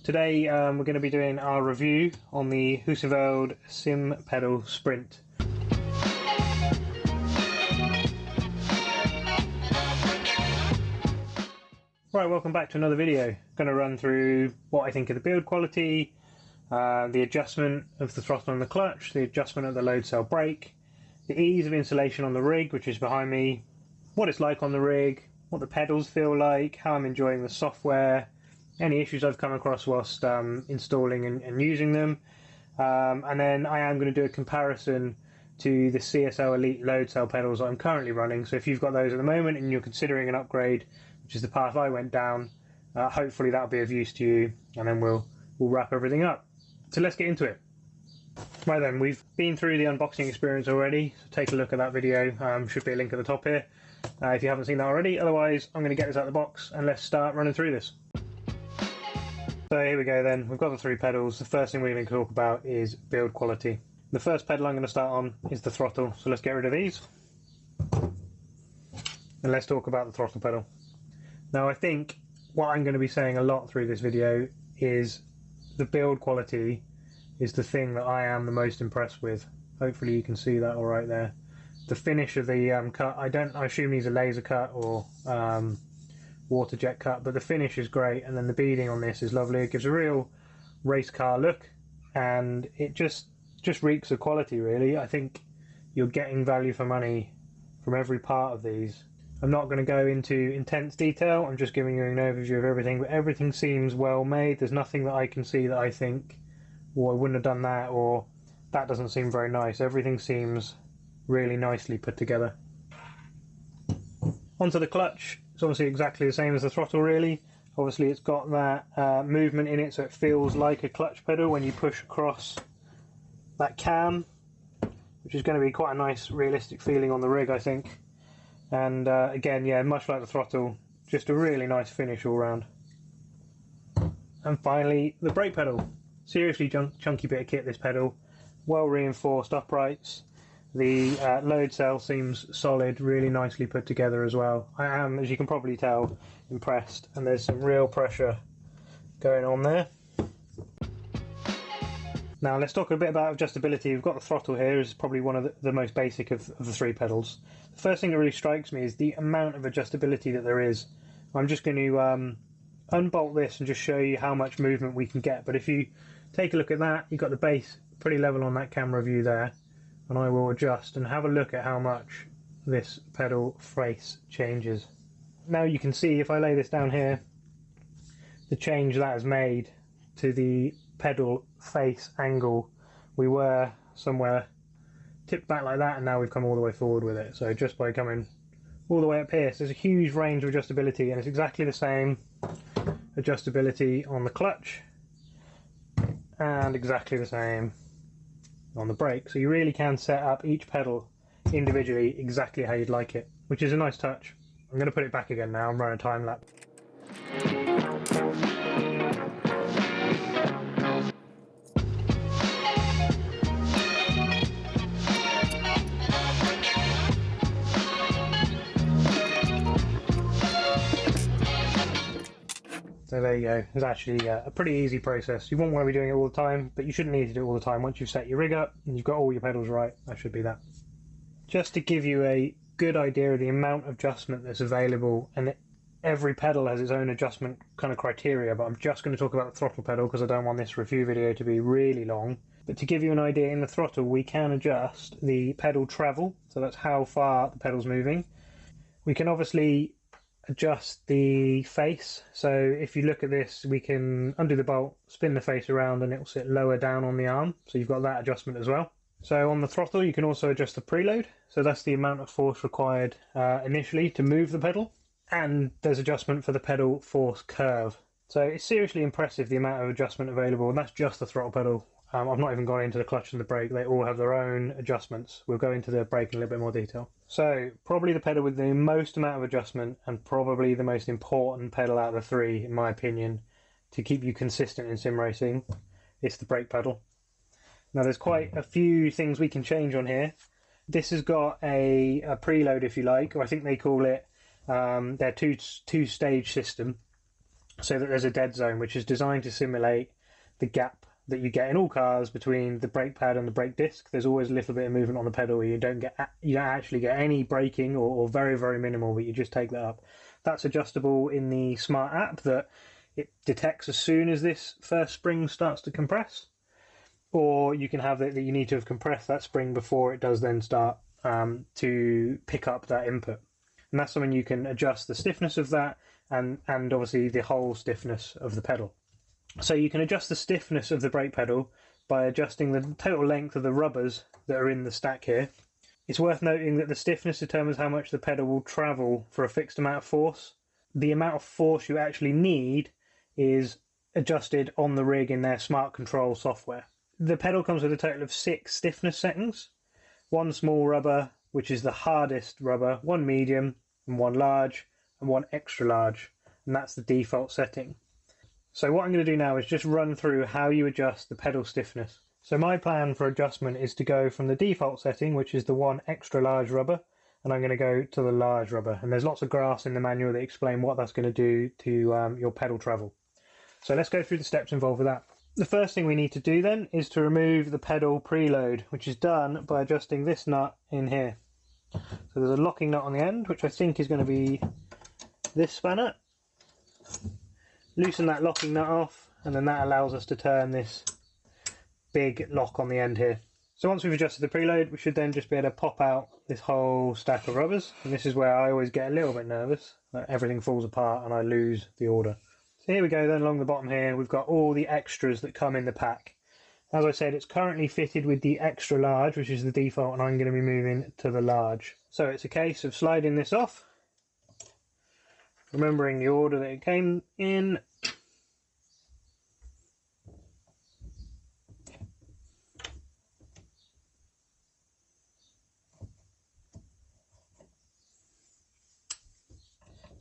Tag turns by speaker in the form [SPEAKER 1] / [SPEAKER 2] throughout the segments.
[SPEAKER 1] Today we're going to be doing our review on the Heusinkveld Sim Pedal Sprint. Right, welcome back to another video. Going to run through what I think of the build quality, the adjustment of the throttle and the clutch, the adjustment of the load cell brake, the ease of installation on the rig, which is behind me, what it's like on the rig, what the pedals feel like, how I'm enjoying the software, any issues I've come across whilst installing and using them, and then I am going to do a comparison to the CSL Elite load cell pedals I'm currently running. So if you've got those at the moment and you're considering an upgrade, which is the path I went down, hopefully that'll be of use to you, and then we'll wrap everything up. So let's get into it. Right then, we've been through the unboxing experience already, so take a look at that video. Should be a link at the top here if you haven't seen that already. Otherwise, I'm going to get this out of the box and let's start running through this. So here we go then, we've got the three pedals. The first thing we're going to talk about is build quality. The first pedal I'm going to start on is the throttle, so let's get rid of these. And let's talk about the throttle pedal. Now I think what I'm going to be saying a lot through this video is the build quality is the thing that I am the most impressed with. Hopefully you can see that all right there. The finish of the cut, I assume these are laser cut or water jet cut, but the finish is great, and then the beading on this is lovely. It gives a real race car look, and it just reeks of quality really. I think you're getting value for money from every part of these. I'm not going to go into intense detail, I'm just giving you an overview of everything, but everything seems well made. There's nothing that I can see that I think, well, I wouldn't have done that, or that doesn't seem very nice. Everything seems really nicely put together. Onto the clutch. It's obviously exactly the same as the throttle really. Obviously it's got that movement in it, so it feels like a clutch pedal when you push across that cam, which is going to be quite a nice realistic feeling on the rig, I think. And again, yeah, much like the throttle, just a really nice finish all round. And finally, the brake pedal. Seriously chunky bit of kit, this pedal. Well reinforced uprights. The load cell seems solid, really nicely put together as well. I am, as you can probably tell, impressed, and there's some real pressure going on there. Now let's talk a bit about adjustability. We've got the throttle here, is probably one of the most basic of the three pedals. The first thing that really strikes me is the amount of adjustability that there is. I'm just going to unbolt this and just show you how much movement we can get. But if you take a look at that, you've got the base pretty level on that camera view there, and I will adjust and have a look at how much this pedal face changes. Now you can see, if I lay this down here, the change that has made to the pedal face angle. We were somewhere tipped back like that, and now we've come all the way forward with it. So just by coming all the way up here, so there's a huge range of adjustability, and it's exactly the same adjustability on the clutch and exactly the same on the brake. So you really can set up each pedal individually exactly how you'd like it, which is a nice touch. I'm going to put it back again now and run a time lapse. So there you go. It's actually a pretty easy process. You won't want to be doing it all the time, but you shouldn't need to do it all the time. Once you've set your rig up and you've got all your pedals right, that should be that. Just to give you a good idea of the amount of adjustment that's available, and every pedal has its own adjustment kind of criteria, but I'm just going to talk about the throttle pedal because I don't want this review video to be really long. But to give you an idea, in the throttle we can adjust the pedal travel, so that's how far the pedal's moving. We can obviously adjust the face, so if you look at this, we can undo the bolt, spin the face around, and it will sit lower down on the arm, so you've got that adjustment as well. So on the throttle you can also adjust the preload, so that's the amount of force required initially to move the pedal, and there's adjustment for the pedal force curve. So it's seriously impressive the amount of adjustment available, and that's just the throttle pedal. I've not even gone into the clutch and the brake. They all have their own adjustments. We'll go into the brake in a little bit more detail. So probably the pedal with the most amount of adjustment, and probably the most important pedal out of the three, in my opinion, to keep you consistent in sim racing, is the brake pedal. Now there's quite a few things we can change on here. This has got a preload, if you like, or I think they call it their two-stage system. so that there's a dead zone, which is designed to simulate the gap that you get in all cars between the brake pad and the brake disc. There's always a little bit of movement on the pedal where you don't actually get any braking, or very, very minimal, but you just take that up. That's adjustable in the smart app, that it detects as soon as this first spring starts to compress, or you can have it that you need to have compressed that spring before it does then start to pick up that input. And that's something you can adjust the stiffness of that, and obviously the whole stiffness of the pedal. So you can adjust the stiffness of the brake pedal by adjusting the total length of the rubbers that are in the stack here. It's worth noting that the stiffness determines how much the pedal will travel for a fixed amount of force. The amount of force you actually need is adjusted on the rig in their smart control software. The pedal comes with a total of 6 stiffness settings. 1 small rubber, which is the hardest rubber, 1 medium, and 1 large, and 1 extra large. And that's the default setting. So what I'm going to do now is just run through how you adjust the pedal stiffness. So my plan for adjustment is to go from the default setting, which is the 1 extra large rubber, and I'm going to go to the large rubber. And there's lots of graphs in the manual that explain what that's going to do to your pedal travel. So let's go through the steps involved with that. The first thing we need to do then is to remove the pedal preload, which is done by adjusting this nut in here. So there's a locking nut on the end, which I think is going to be this spanner. Loosen that locking nut off, and then that allows us to turn this big lock on the end here. So once we've adjusted the preload, we should then just be able to pop out this whole stack of rubbers. And this is where I always get a little bit nervous, that everything falls apart and I lose the order. So here we go then, along the bottom here, we've got all the extras that come in the pack. As I said, it's currently fitted with the extra large, which is the default, and I'm going to be moving to the large. So it's a case of sliding this off, remembering the order that it came in.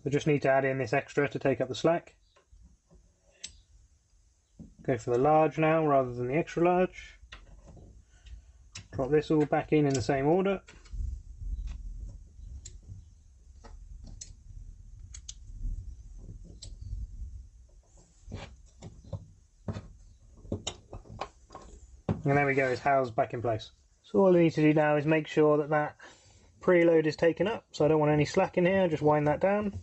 [SPEAKER 1] I just need to add in this extra to take up the slack. Go for the large now rather than the extra large. Drop this all back in the same order. And there we go, it's housed back in place. So all I need to do now is make sure that that preload is taken up, so I don't want any slack in here, just wind that down.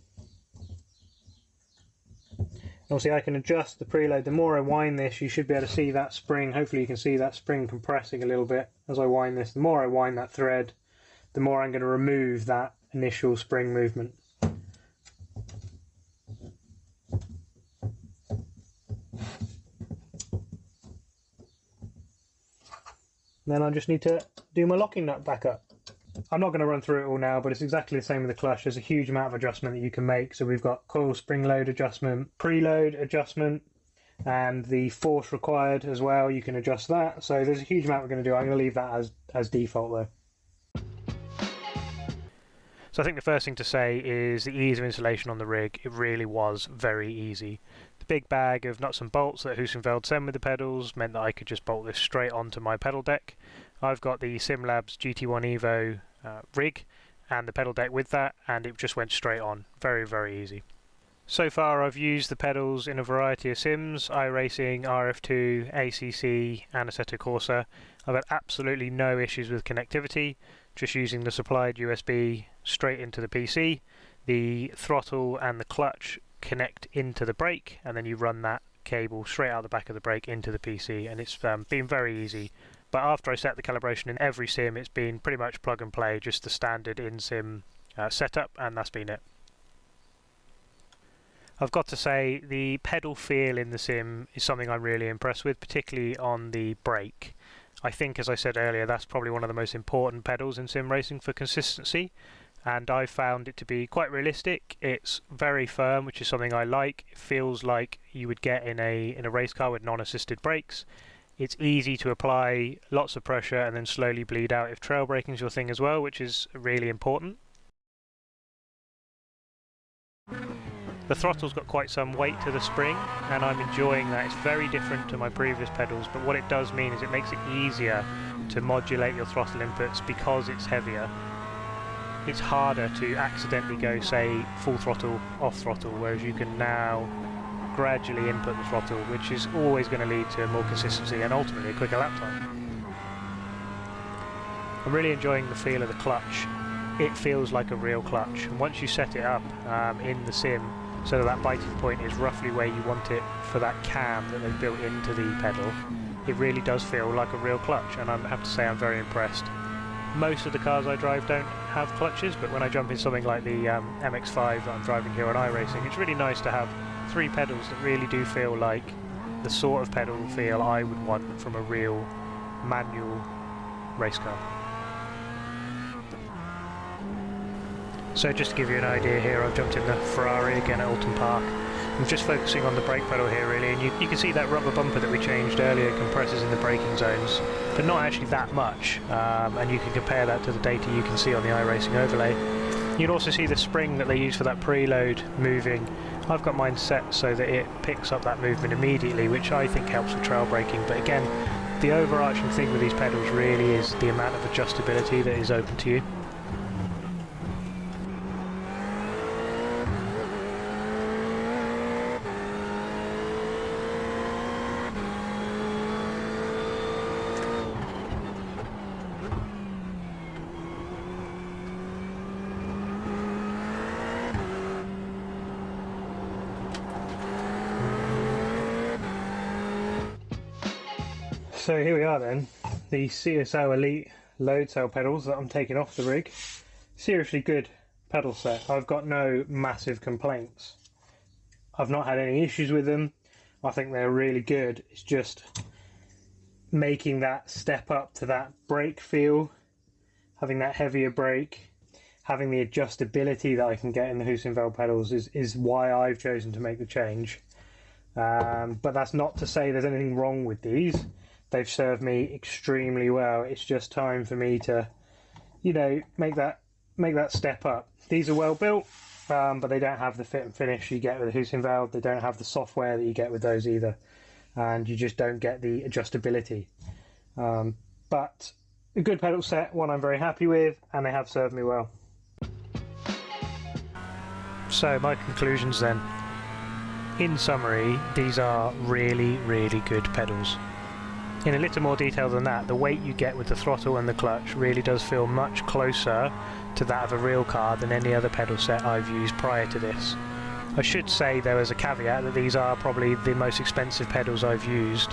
[SPEAKER 1] Obviously I can adjust the preload. The more I wind this, you should be able to see that spring, hopefully you can see that spring compressing a little bit as I wind this. The more I wind that thread, the more I'm going to remove that initial spring movement. Then I just need to do my locking nut back up. I'm not going to run through it all now, but it's exactly the same with the clutch. There's a huge amount of adjustment that you can make. So we've got coil spring load adjustment, preload adjustment, and the force required as well. You can adjust that. So there's a huge amount we're going to do. I'm going to leave that as default though. So I think the first thing to say is the ease of installation on the rig. It really was very easy. The big bag of nuts and bolts that Heusinkveld sent with the pedals meant that I could just bolt this straight onto my pedal deck. I've got the SimLabs GT1 Evo rig and the pedal deck with that, and it just went straight on. Very, very easy. So far I've used the pedals in a variety of sims, iRacing, RF2, ACC and Assetto Corsa. I've had absolutely no issues with connectivity, just using the supplied USB straight into the PC. The throttle and the clutch connect into the brake, and then you run that cable straight out the back of the brake into the PC, and it's been very easy. But after I set the calibration in every sim, it's been pretty much plug and play, just the standard in-sim setup, and that's been it. I've got to say, the pedal feel in the sim is something I'm really impressed with, particularly on the brake. I think, as I said earlier, that's probably one of the most important pedals in sim racing for consistency, and I found it to be quite realistic. It's very firm, which is something I like. It feels like you would get in a race car with non-assisted brakes. It's easy to apply lots of pressure and then slowly bleed out if trail braking is your thing as well, which is really important. The throttle's got quite some weight to the spring, and I'm enjoying that. It's very different to my previous pedals, but what it does mean is it makes it easier to modulate your throttle inputs because it's heavier. It's harder to accidentally go, say, full throttle, off throttle, whereas you can now gradually input the throttle, which is always going to lead to more consistency and ultimately a quicker lap time. I'm really enjoying the feel of the clutch. It feels like a real clutch, and once you set it up in the sim so that biting point is roughly where you want it for that cam that they've built into the pedal, it really does feel like a real clutch, and I have to say I'm very impressed. Most of the cars I drive don't have clutches, but when I jump in something like the MX-5 that I'm driving here on iRacing, it's really nice to have 3 pedals that really do feel like the sort of pedal feel I would want from a real manual race car. So just to give you an idea here, I've jumped in the Ferrari again at Alton Park. I'm just focusing on the brake pedal here really, and you can see that rubber bumper that we changed earlier compresses in the braking zones, but not actually that much, and you can compare that to the data you can see on the iRacing overlay. You can also see the spring that they use for that preload moving. I've got mine set so that it picks up that movement immediately, which I think helps with trail braking, but again, the overarching thing with these pedals really is the amount of adjustability that is open to you. So here we are then, the CSL Elite load cell pedals that I'm taking off the rig. Seriously good pedal set. I've got no massive complaints. I've not had any issues with them. I think they're really good. It's just making that step up to that brake feel, having that heavier brake, having the adjustability that I can get in the Heusinkveld pedals is why I've chosen to make the change. But that's not to say there's anything wrong with these. They've served me extremely well. It's just time for me to, you know, make that step up. These are well built, but they don't have the fit and finish you get with the Heusinkveld. They don't have the software that you get with those either, and you just don't get the adjustability. But a good pedal set, one I'm very happy with, and they have served me well. So my conclusions then. In summary, these are really, really good pedals. In a little more detail than that, the weight you get with the throttle and the clutch really does feel much closer to that of a real car than any other pedal set I've used prior to this. I should say there is a caveat that these are probably the most expensive pedals I've used,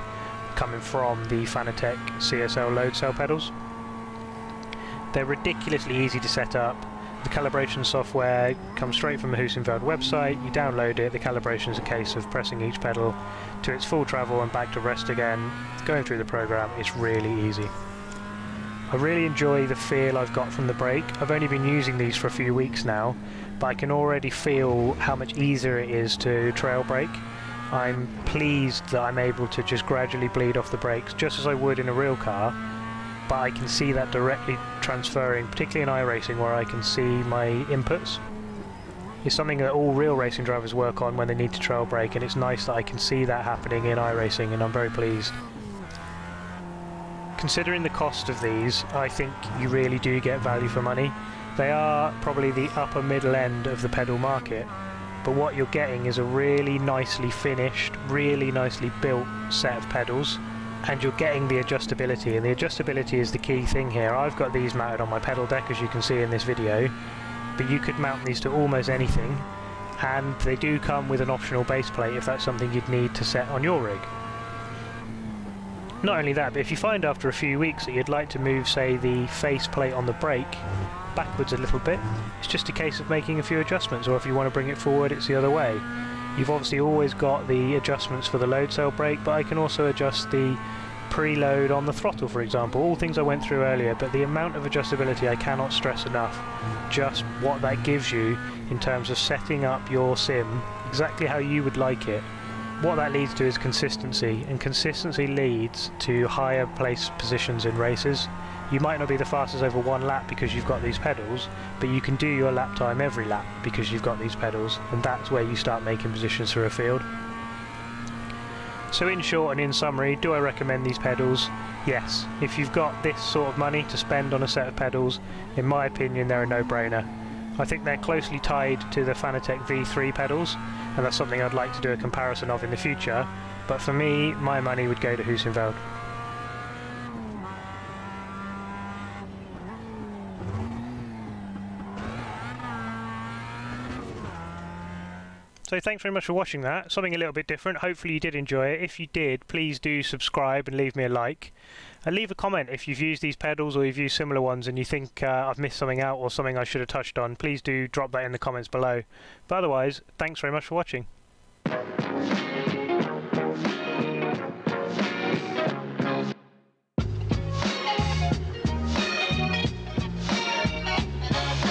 [SPEAKER 1] coming from the Fanatec CSL load cell pedals. They're ridiculously easy to set up. The calibration software comes straight from the Heusinkveld website. You download it. The calibration is a case of pressing each pedal to its full travel and back to rest again. Going through the program, it's really easy. I really enjoy the feel I've got from the brake. I've only been using these for a few weeks now, but I can already feel how much easier it is to trail brake. I'm pleased that I'm able to just gradually bleed off the brakes just as I would in a real car, but I can see that directly transferring, particularly in iRacing where I can see my inputs. It's something that all real racing drivers work on when they need to trail brake, and it's nice that I can see that happening in iRacing, and I'm very pleased. Considering the cost of these, I think you really do get value for money. They are probably the upper middle end of the pedal market, but what you're getting is a really nicely finished, really nicely built set of pedals, and you're getting the adjustability, and the adjustability is the key thing here. I've got these mounted on my pedal deck, as you can see in this video, but you could mount these to almost anything, and they do come with an optional base plate if that's something you'd need to set on your rig. Not only that, but if you find after a few weeks that you'd like to move, say, the face plate on the brake backwards a little bit, it's just a case of making a few adjustments, or if you want to bring it forward, it's the other way. You've obviously always got the adjustments for the load cell brake, but I can also adjust the preload on the throttle, for example. All things I went through earlier, but the amount of adjustability I cannot stress enough. Just what that gives you in terms of setting up your sim exactly how you would like it. What that leads to is consistency, and consistency leads to higher place positions in races. You might not be the fastest over one lap because you've got these pedals, but you can do your lap time every lap because you've got these pedals, and that's where you start making positions through a field. So in short and in summary, do I recommend these pedals? Yes. If you've got this sort of money to spend on a set of pedals, in my opinion they're a no-brainer. I think they're closely tied to the Fanatec V3 pedals, and that's something I'd like to do a comparison of in the future, but for me, my money would go to Heusinkveld. So thanks very much for watching that. Something a little bit different. Hopefully you did enjoy it. If you did, please do subscribe and leave me a like. And leave a comment if you've used these pedals or you've used similar ones and you think I've missed something out or something I should have touched on. Please do drop that in the comments below. But otherwise, thanks very much for watching.